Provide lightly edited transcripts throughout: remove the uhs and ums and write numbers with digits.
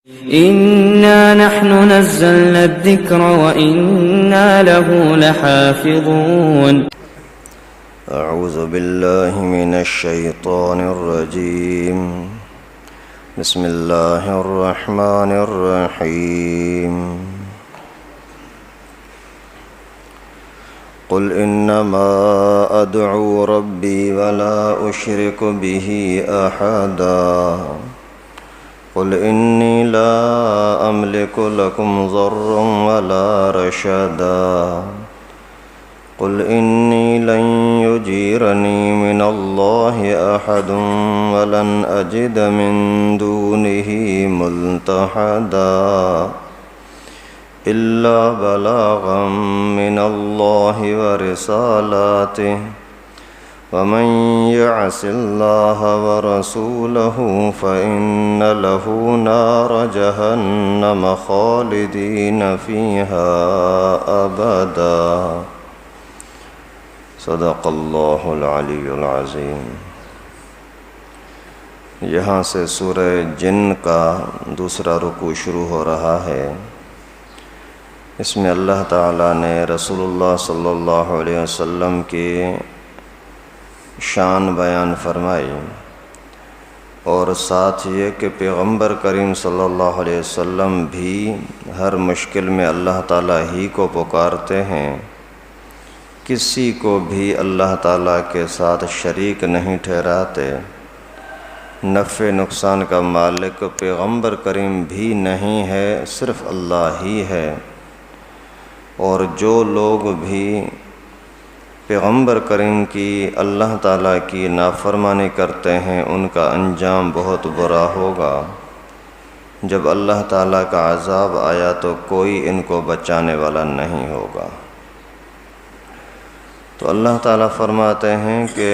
إنا نحن نزلنا الذكر وإنا له لحافظون. أعوذ بالله من الشيطان الرجيم. بسم الله الرحمن الرحيم. قل إنما أدعو ربي ولا أشرك به أحدا. قل إني لا أملك لكم ضرا ولا رشدا. قل إني لن يجيرني من الله أحد ولن أجد من دونه ملتحدا إلا بلاغا من الله ورسالاته ومن يعص الله ورسوله فإن له نار جهنم خالدين فيها أبدا. صدق اللہ العلی العظیم. یہاں سے سورہ جن کا دوسرا رکوع شروع ہو رہا ہے. اس میں اللہ تعالیٰ نے رسول اللہ صلی اللہ علیہ وسلم کی شان بیان فرمائی اور ساتھ یہ کہ پیغمبر کریم صلی اللہ علیہ وسلم بھی ہر مشکل میں اللہ تعالیٰ ہی کو پکارتے ہیں، کسی کو بھی اللہ تعالیٰ کے ساتھ شریک نہیں ٹھہراتے. نفع نقصان کا مالک پیغمبر کریم بھی نہیں ہے، صرف اللہ ہی ہے. اور جو لوگ بھی پیغمبر کریم کی اللہ تعالیٰ کی نافرمانی کرتے ہیں ان کا انجام بہت برا ہوگا. جب اللہ تعالیٰ کا عذاب آیا تو کوئی ان کو بچانے والا نہیں ہوگا. تو اللہ تعالیٰ فرماتے ہیں کہ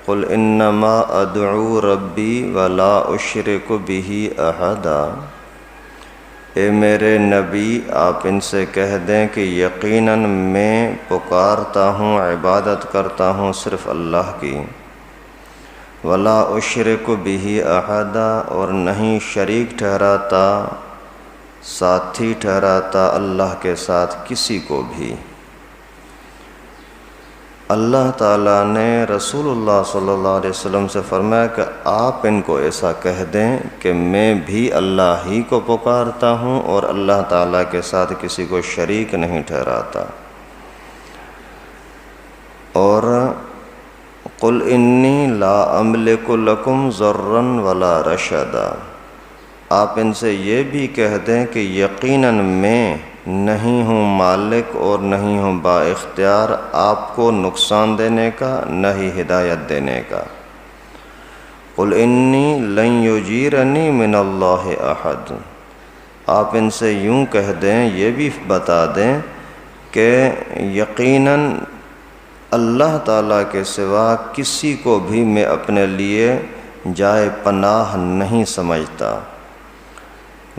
قل انما ادعو ربی ولا اشرک بہ احدا. اے میرے نبی آپ ان سے کہہ دیں کہ یقیناً میں پکارتا ہوں، عبادت کرتا ہوں صرف اللہ کی. ولا اشرک بہ احدا، اور نہیں شریک ٹھہراتا، ساتھی ٹھہراتا اللہ کے ساتھ کسی کو بھی. اللہ تعالیٰ نے رسول اللہ صلی اللہ علیہ وسلم سے فرمایا کہ آپ ان کو ایسا کہہ دیں کہ میں بھی اللہ ہی کو پکارتا ہوں اور اللہ تعالیٰ کے ساتھ کسی کو شریک نہیں ٹھہراتا. اور قل انی لا املک لکم ضرا ولا رشدا، آپ ان سے یہ بھی کہہ دیں کہ یقیناً میں نہیں ہوں مالک اور نہیں ہوں با اختیار آپ کو نقصان دینے کا نہ ہی ہدایت دینے کا. قل انی لن یجیرنی من اللہ احد، آپ ان سے یوں کہہ دیں، یہ بھی بتا دیں کہ یقیناً اللہ تعالیٰ کے سوا کسی کو بھی میں اپنے لیے جائے پناہ نہیں سمجھتا.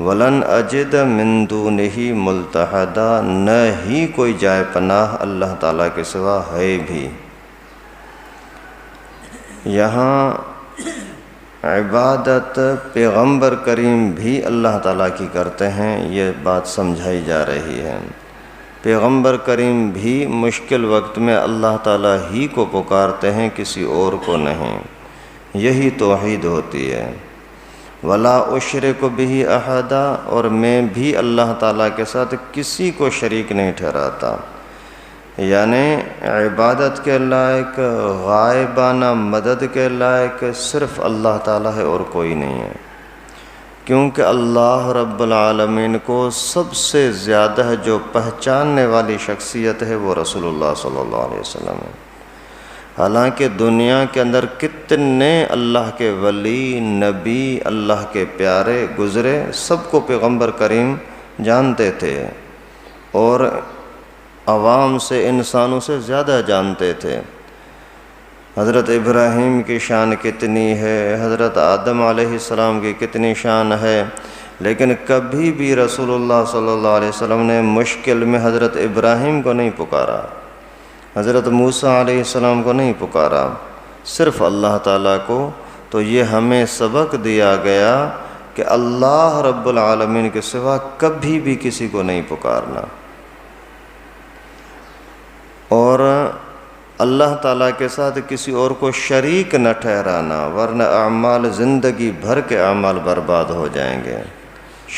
ولن اجد من دونہ ملتحدا، نہ ہی کوئی جائے پناہ اللہ تعالیٰ کے سوا ہے بھی. یہاں عبادت پیغمبر کریم بھی اللہ تعالیٰ کی کرتے ہیں، یہ بات سمجھائی جا رہی ہے. پیغمبر کریم بھی مشکل وقت میں اللہ تعالیٰ ہی کو پکارتے ہیں، کسی اور کو نہیں. یہی توحید ہوتی ہے. ولا اشرک بہ احدا، اور میں بھی اللہ تعالیٰ کے ساتھ کسی کو شریک نہیں ٹھہراتا. یعنی عبادت کے لائق، غائبانہ مدد کے لائق صرف اللہ تعالیٰ ہے اور کوئی نہیں ہے. کیونکہ اللہ رب العالمین کو سب سے زیادہ جو پہچاننے والی شخصیت ہے وہ رسول اللہ صلی اللہ علیہ وسلم ہے. حالانکہ دنیا کے اندر کتنے اللہ کے ولی، نبی، اللہ کے پیارے گزرے، سب کو پیغمبر کریم جانتے تھے اور عوام سے، انسانوں سے زیادہ جانتے تھے. حضرت ابراہیم کی شان کتنی ہے، حضرت آدم علیہ السلام کی کتنی شان ہے، لیکن کبھی بھی رسول اللہ صلی اللہ علیہ وسلم نے مشکل میں حضرت ابراہیم کو نہیں پکارا، حضرت موسیٰ علیہ السلام کو نہیں پکارا، صرف اللہ تعالیٰ کو. تو یہ ہمیں سبق دیا گیا کہ اللہ رب العالمین کے سوا کبھی بھی کسی کو نہیں پکارنا، اور اللہ تعالیٰ کے ساتھ کسی اور کو شریک نہ ٹھہرانا، ورنہ اعمال زندگی بھر کے اعمال برباد ہو جائیں گے۔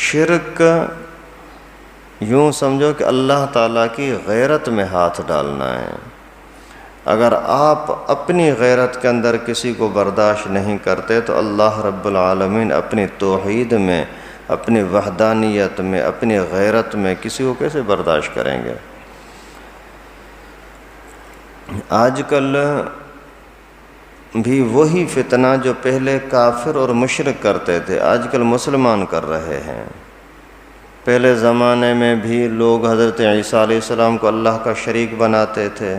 شرک یوں سمجھو کہ اللہ تعالیٰ کی غیرت میں ہاتھ ڈالنا ہے۔ اگر آپ اپنی غیرت کے اندر کسی کو برداشت نہیں کرتے تو اللہ رب العالمین اپنی توحید میں، اپنی وحدانیت میں، اپنی غیرت میں کسی کو کیسے برداشت کریں گے؟ آج کل بھی وہی فتنہ جو پہلے کافر اور مشرک کرتے تھے آج کل مسلمان کر رہے ہیں۔ پہلے زمانے میں بھی لوگ حضرت عیسیٰ علیہ السلام کو اللہ کا شریک بناتے تھے۔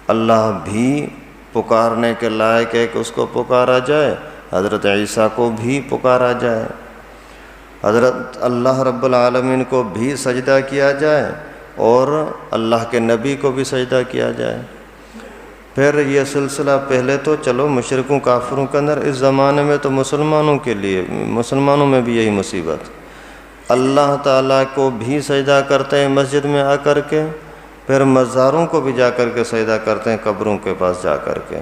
اللہ بھی پکارنے کے لائق ہے کہ اس کو پکارا جائے، حضرت عیسیٰ کو بھی پکارا جائے، حضرت اللہ رب العالمین کو بھی سجدہ کیا جائے اور اللہ کے نبی کو بھی سجدہ کیا جائے۔ پھر یہ سلسلہ پہلے تو چلو مشرکوں کافروں کے اندر، اس زمانے میں تو مسلمانوں میں بھی یہی مصیبت، اللہ تعالیٰ کو بھی سجدہ کرتے ہیں مسجد میں آ کر کے، پھر مزاروں کو بھی جا کر کے سجدہ کرتے ہیں قبروں کے پاس جا کر کے۔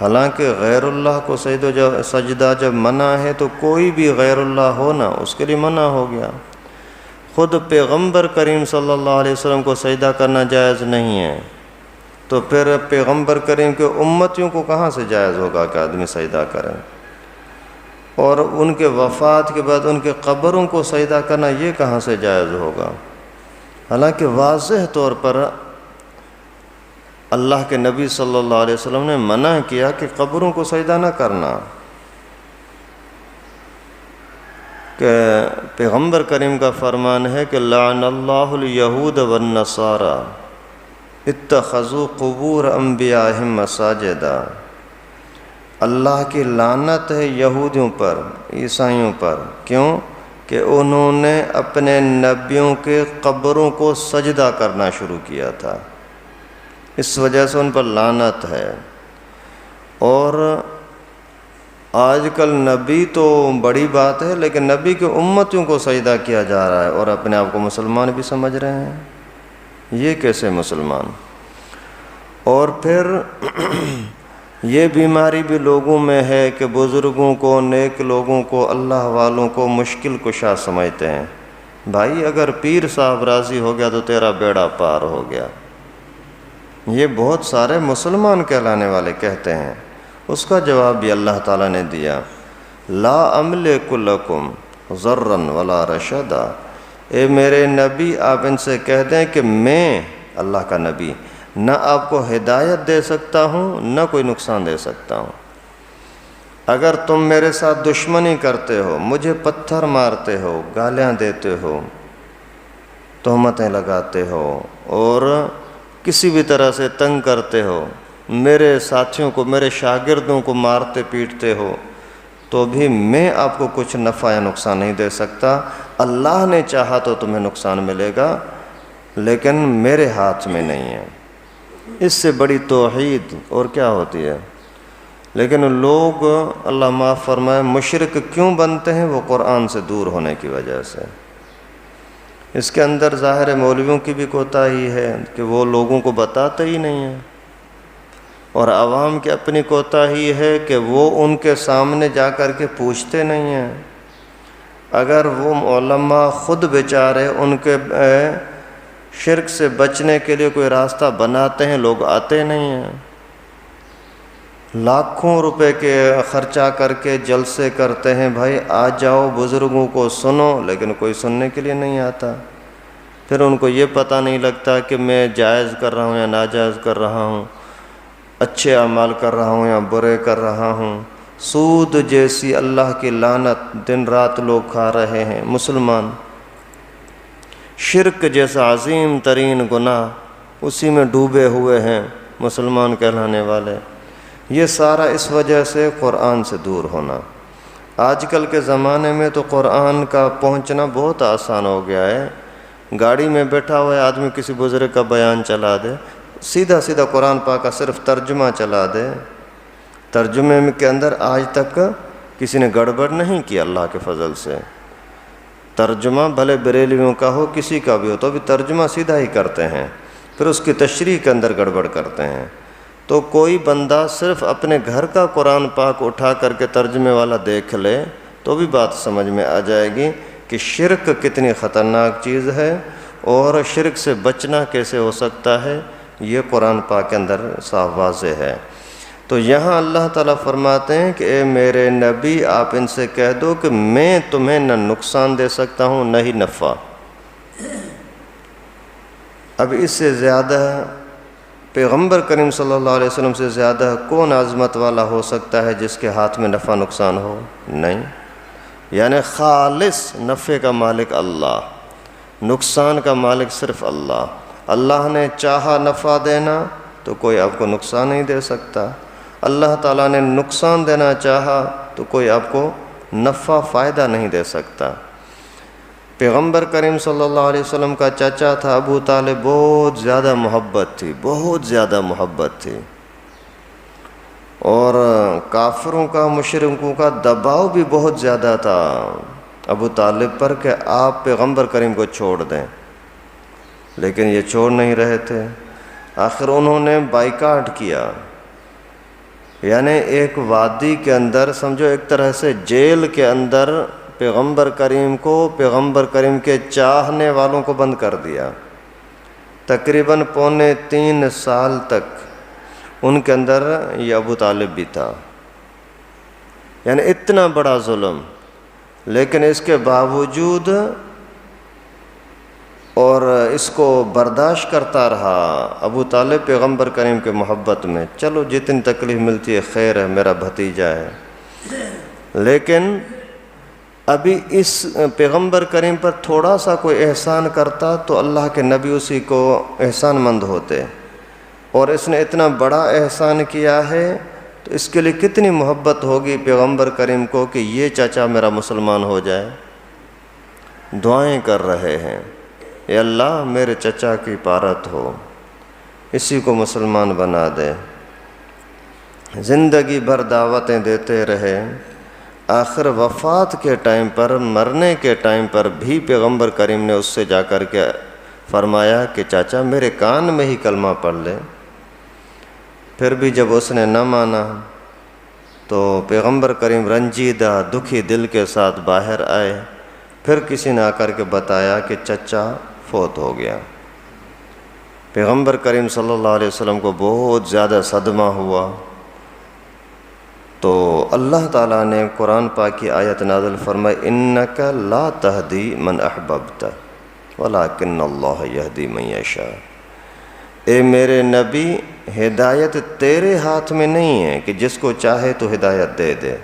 حالانکہ غیر اللہ کو سجدہ جب منع ہے تو کوئی بھی غیر اللہ ہو نا اس کے لیے منع ہو گیا۔ خود پیغمبر کریم صلی اللہ علیہ وسلم کو سجدہ کرنا جائز نہیں ہے، تو پھر پیغمبر کریم کے امتیوں کو کہاں سے جائز ہوگا کہ آدمی سجدہ کرے؟ اور ان کے وفات کے بعد ان کے قبروں کو سجدہ کرنا یہ کہاں سے جائز ہوگا؟ حالانکہ واضح طور پر اللہ کے نبی صلی اللہ علیہ وسلم نے منع کیا کہ قبروں کو سجدہ نہ کرنا، کہ پیغمبر کریم کا فرمان ہے کہ لعن اللہ الیہود والنصارى اتخذوا قبور انبیائہم مساجدا۔ اللہ کی لعنت ہے یہودیوں پر، عیسائیوں پر، کیوں؟ کہ انہوں نے اپنے نبیوں کے قبروں کو سجدہ کرنا شروع کیا تھا، اس وجہ سے ان پر لعنت ہے۔ اور آج کل نبی تو بڑی بات ہے، لیکن نبی کے امتیوں کو سجدہ کیا جا رہا ہے اور اپنے آپ کو مسلمان بھی سمجھ رہے ہیں، یہ کیسے مسلمان؟ اور پھر یہ بیماری بھی لوگوں میں ہے کہ بزرگوں کو، نیک لوگوں کو، اللہ والوں کو مشکل کشا سمجھتے ہیں۔ بھائی اگر پیر صاحب راضی ہو گیا تو تیرا بیڑا پار ہو گیا، یہ بہت سارے مسلمان کہلانے والے کہتے ہیں۔ اس کا جواب بھی اللہ تعالیٰ نے دیا، لا املک لکم ضرا ولا رشدا۔ اے میرے نبی آپ ان سے کہہ دیں کہ میں اللہ کا نبی نہ آپ کو ہدایت دے سکتا ہوں نہ کوئی نقصان دے سکتا ہوں۔ اگر تم میرے ساتھ دشمنی کرتے ہو، مجھے پتھر مارتے ہو، گالیاں دیتے ہو، تہمتیں لگاتے ہو اور کسی بھی طرح سے تنگ کرتے ہو، میرے ساتھیوں کو، میرے شاگردوں کو مارتے پیٹتے ہو، تو بھی میں آپ کو کچھ نفع یا نقصان نہیں دے سکتا۔ اللہ نے چاہا تو تمہیں نقصان ملے گا، لیکن میرے ہاتھ میں نہیں ہے۔ اس سے بڑی توحید اور کیا ہوتی ہے؟ لیکن لوگ، اللہ معاف فرمائے، مشرک کیوں بنتے ہیں؟ وہ قرآن سے دور ہونے کی وجہ سے۔ اس کے اندر ظاہر مولویوں کی بھی کوتاہی ہے کہ وہ لوگوں کو بتاتے ہی نہیں ہیں، اور عوام کی اپنی کوتاہی ہے کہ وہ ان کے سامنے جا کر کے پوچھتے نہیں ہیں۔ اگر وہ علماء خود بیچارے ان کے شرک سے بچنے کے لیے کوئی راستہ بناتے ہیں، لوگ آتے نہیں ہیں۔ لاکھوں روپے کے خرچہ کر کے جلسے کرتے ہیں، بھائی آ جاؤ بزرگوں کو سنو، لیکن کوئی سننے کے لیے نہیں آتا۔ پھر ان کو یہ پتہ نہیں لگتا کہ میں جائز کر رہا ہوں یا ناجائز کر رہا ہوں، اچھے اعمال کر رہا ہوں یا برے کر رہا ہوں۔ سود جیسی اللہ کی لعنت دن رات لوگ کھا رہے ہیں مسلمان۔ شرک جیسا عظیم ترین گناہ، اسی میں ڈوبے ہوئے ہیں مسلمان کہلانے والے۔ یہ سارا اس وجہ سے قرآن سے دور ہونا۔ آج کل کے زمانے میں تو قرآن کا پہنچنا بہت آسان ہو گیا ہے۔ گاڑی میں بیٹھا ہوا آدمی کسی بزرگ کا بیان چلا دے، سیدھا سیدھا قرآن پاک کا صرف ترجمہ چلا دے، ترجمے کے اندر آج تک کسی نے گڑبڑ نہیں کی اللہ کے فضل سے۔ ترجمہ بھلے بریلویوں کا ہو کسی کا بھی ہو تو بھی ترجمہ سیدھا ہی کرتے ہیں، پھر اس کی تشریح کے اندر گڑبڑ کرتے ہیں۔ تو کوئی بندہ صرف اپنے گھر کا قرآن پاک اٹھا کر کے ترجمے والا دیکھ لے تو بھی بات سمجھ میں آ جائے گی کہ شرک کتنی خطرناک چیز ہے اور شرک سے بچنا کیسے ہو سکتا ہے، یہ قرآن پاک کے اندر صاف واضح ہے۔ تو یہاں اللہ تعالیٰ فرماتے ہیں کہ اے میرے نبی آپ ان سے کہہ دو کہ میں تمہیں نہ نقصان دے سکتا ہوں نہ ہی نفع۔ اب اس سے زیادہ پیغمبر کریم صلی اللہ علیہ وسلم سے زیادہ کون عظمت والا ہو سکتا ہے جس کے ہاتھ میں نفع نقصان ہو؟ نہیں، یعنی خالص نفع کا مالک اللہ، نقصان کا مالک صرف اللہ۔ اللہ نے چاہا نفع دینا تو کوئی آپ کو نقصان نہیں دے سکتا، اللہ تعالیٰ نے نقصان دینا چاہا تو کوئی آپ کو نفع فائدہ نہیں دے سکتا۔ پیغمبر کریم صلی اللہ علیہ وسلم کا چچا تھا ابو طالب، بہت زیادہ محبت تھی، بہت زیادہ محبت تھی، اور کافروں کا مشرکوں کا دباؤ بھی بہت زیادہ تھا ابو طالب پر کہ آپ پیغمبر کریم کو چھوڑ دیں، لیکن یہ چھوڑ نہیں رہے تھے۔ آخر انہوں نے بائیکاٹ کیا، یعنی ایک وادی کے اندر سمجھو ایک طرح سے جیل کے اندر پیغمبر کریم کو، پیغمبر کریم کے چاہنے والوں کو بند کر دیا۔ تقریباً 3.25 سال تک ان کے اندر یہ ابو طالب بھی تھا، یعنی اتنا بڑا ظلم، لیکن اس کے باوجود اور اس کو برداشت کرتا رہا ابو طالب پیغمبر کریم کے محبت میں، چلو جتنی تکلیف ملتی ہے خیر ہے، میرا بھتیجا ہے۔ لیکن ابھی اس پیغمبر کریم پر تھوڑا سا کوئی احسان کرتا تو اللہ کے نبی اسی کو احسان مند ہوتے، اور اس نے اتنا بڑا احسان کیا ہے تو اس کے لیے کتنی محبت ہوگی پیغمبر کریم کو کہ یہ چچا میرا مسلمان ہو جائے۔ دعائیں کر رہے ہیں، اے اللہ میرے چچا کی پارت ہو، اسی کو مسلمان بنا دے۔ زندگی بھر دعوتیں دیتے رہے، آخر وفات کے ٹائم پر، مرنے کے ٹائم پر بھی پیغمبر کریم نے اس سے جا کر کے فرمایا کہ چاچا میرے کان میں ہی کلمہ پڑھ لے۔ پھر بھی جب اس نے نہ مانا تو پیغمبر کریم رنجیدہ دکھی دل کے ساتھ باہر آئے، پھر کسی نے آ کر کے بتایا کہ چچا فوت ہو گیا۔ پیغمبر کریم صلی اللہ علیہ وسلم کو بہت زیادہ صدمہ ہوا، تو اللہ تعالیٰ نے قرآن پاک کی آیت نازل فرمائی، انک لا تہدی من احببت ولکن اللہ یہدی من یشاء۔ اے میرے نبی، ہدایت تیرے ہاتھ میں نہیں ہے کہ جس کو چاہے تو ہدایت دے دے،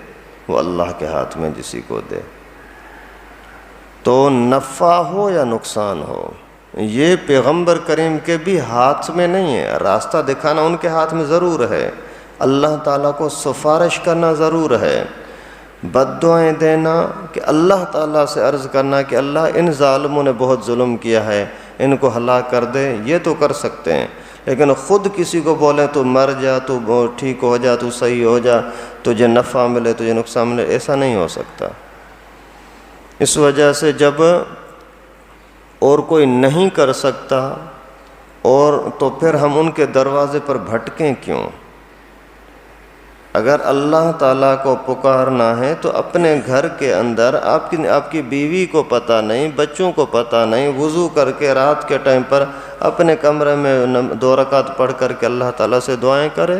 وہ اللہ کے ہاتھ میں جسی کو دے۔ تو نفع ہو یا نقصان ہو، یہ پیغمبر کریم کے بھی ہاتھ میں نہیں ہے۔ راستہ دکھانا ان کے ہاتھ میں ضرور ہے، اللہ تعالیٰ کو سفارش کرنا ضرور ہے، بد دعائیں دینا کہ اللہ تعالیٰ سے عرض کرنا کہ اللہ ان ظالموں نے بہت ظلم کیا ہے، ان کو ہلاک کر دے، یہ تو کر سکتے ہیں، لیکن خود کسی کو بولیں تو مر جا، تو ٹھیک ہو جا، تو صحیح ہو جا، تجھے نفع ملے، تجھے نقصان ملے، ایسا نہیں ہو سکتا۔ اس وجہ سے جب اور کوئی نہیں کر سکتا اور تو پھر ہم ان کے دروازے پر بھٹکیں کیوں؟ اگر اللہ تعالیٰ کو پکارنا ہے تو اپنے گھر کے اندر آپ کی بیوی کو پتہ نہیں، بچوں کو پتہ نہیں، وضو کر کے رات کے ٹائم پر اپنے کمرے میں 2 رکعت پڑھ کر کے اللہ تعالیٰ سے دعائیں کرے،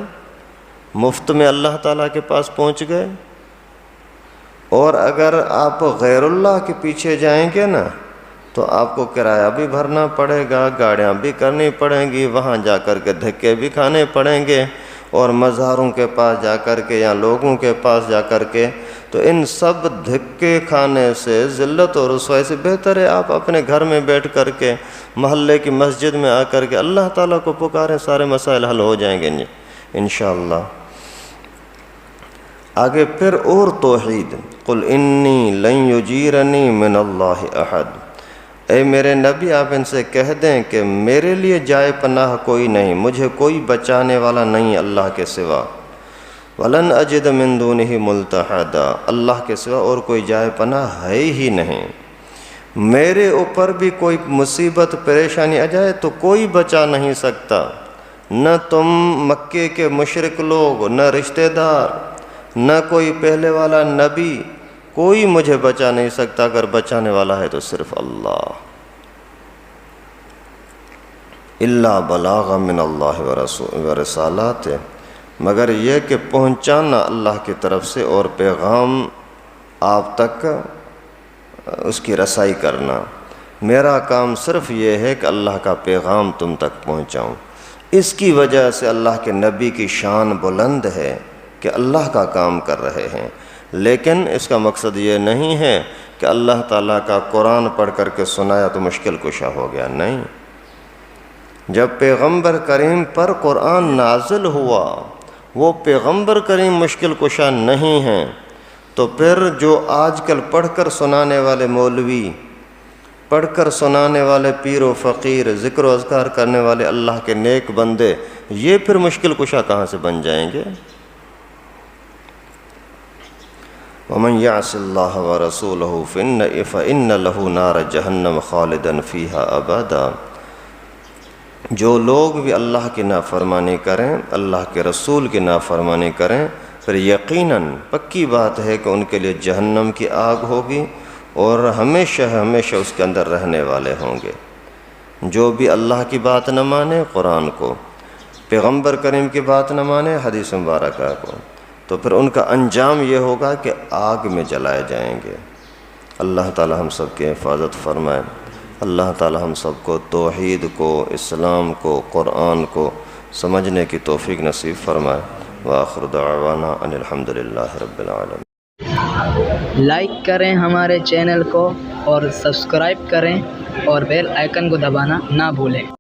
مفت میں اللہ تعالیٰ کے پاس پہنچ گئے۔ اور اگر آپ غیر اللہ کے پیچھے جائیں گے نا تو آپ کو کرایہ بھی بھرنا پڑے گا، گاڑیاں بھی کرنی پڑیں گی، وہاں جا کر کے دھکے بھی کھانے پڑیں گے، اور مزاروں کے پاس جا کر کے یا لوگوں کے پاس جا کر کے، تو ان سب دھکے کھانے سے، ذلت اور رسوائی سے بہتر ہے آپ اپنے گھر میں بیٹھ کر کے محلے کی مسجد میں آ کر کے اللہ تعالیٰ کو پکاریں، سارے مسائل حل ہو جائیں گے انشاءاللہ۔ آگے پھر اور توحید، قل انی لن یجیرنی من اللہ احد، اے میرے نبی آپ ان سے کہہ دیں کہ میرے لیے جائے پناہ کوئی نہیں، مجھے کوئی بچانے والا نہیں اللہ کے سوا، ولن اجد من دونہ ملتحدا، اللہ کے سوا اور کوئی جائے پناہ ہے ہی نہیں۔ میرے اوپر بھی کوئی مصیبت پریشانی آ جائے تو کوئی بچا نہیں سکتا، نہ تم مکے کے مشرک لوگ، نہ رشتہ دار، نہ کوئی پہلے والا نبی، کوئی مجھے بچا نہیں سکتا۔ اگر بچانے والا ہے تو صرف اللہ۔ الا بلاغ من اللہ ورسالاتہ، مگر یہ کہ پہنچانا اللہ کی طرف سے اور پیغام آپ تک اس کی رسائی کرنا۔ میرا کام صرف یہ ہے کہ اللہ کا پیغام تم تک پہنچاؤں۔ اس کی وجہ سے اللہ کے نبی کی شان بلند ہے کہ اللہ کا کام کر رہے ہیں، لیکن اس کا مقصد یہ نہیں ہے کہ اللہ تعالیٰ کا قرآن پڑھ کر کے سنایا تو مشکل کشا ہو گیا، نہیں۔ جب پیغمبر کریم پر قرآن نازل ہوا، وہ پیغمبر کریم مشکل کشا نہیں ہیں، تو پھر جو آج کل پڑھ کر سنانے والے مولوی، پڑھ کر سنانے والے پیر و فقیر، ذکر و اذکار کرنے والے اللہ کے نیک بندے، یہ پھر مشکل کشا کہاں سے بن جائیں گے؟ وَمَنْ يَعْصِ اللَّهَ وَرَسُولَهُ فَإِنَّ لَهُ نَارَ جَهَنَّمَ خَالِدًا فِيهَا أَبَدًا۔ جو لوگ بھی اللہ کی نافرمانی کریں، اللہ کے رسول کی نافرمانی کریں، پھر یقیناً پکی بات ہے کہ ان کے لیے جہنم کی آگ ہوگی اور ہمیشہ ہمیشہ اس کے اندر رہنے والے ہوں گے۔ جو بھی اللہ کی بات نہ مانے، قرآن کو، پیغمبر کریم کی بات نہ مانے، حدیث مبارکہ کو، تو پھر ان کا انجام یہ ہوگا کہ آگ میں جلائے جائیں گے۔ اللہ تعالی ہم سب کی حفاظت فرمائے۔ اللہ تعالی ہم سب کو توحید کو، اسلام کو، قرآن کو سمجھنے کی توفیق نصیب فرمائے۔ وآخر دعوانا ان الحمد للہ رب العالمین۔ لائک کریں ہمارے چینل کو اور سبسکرائب کریں اور بیل آئیکن کو دبانا نہ بھولیں۔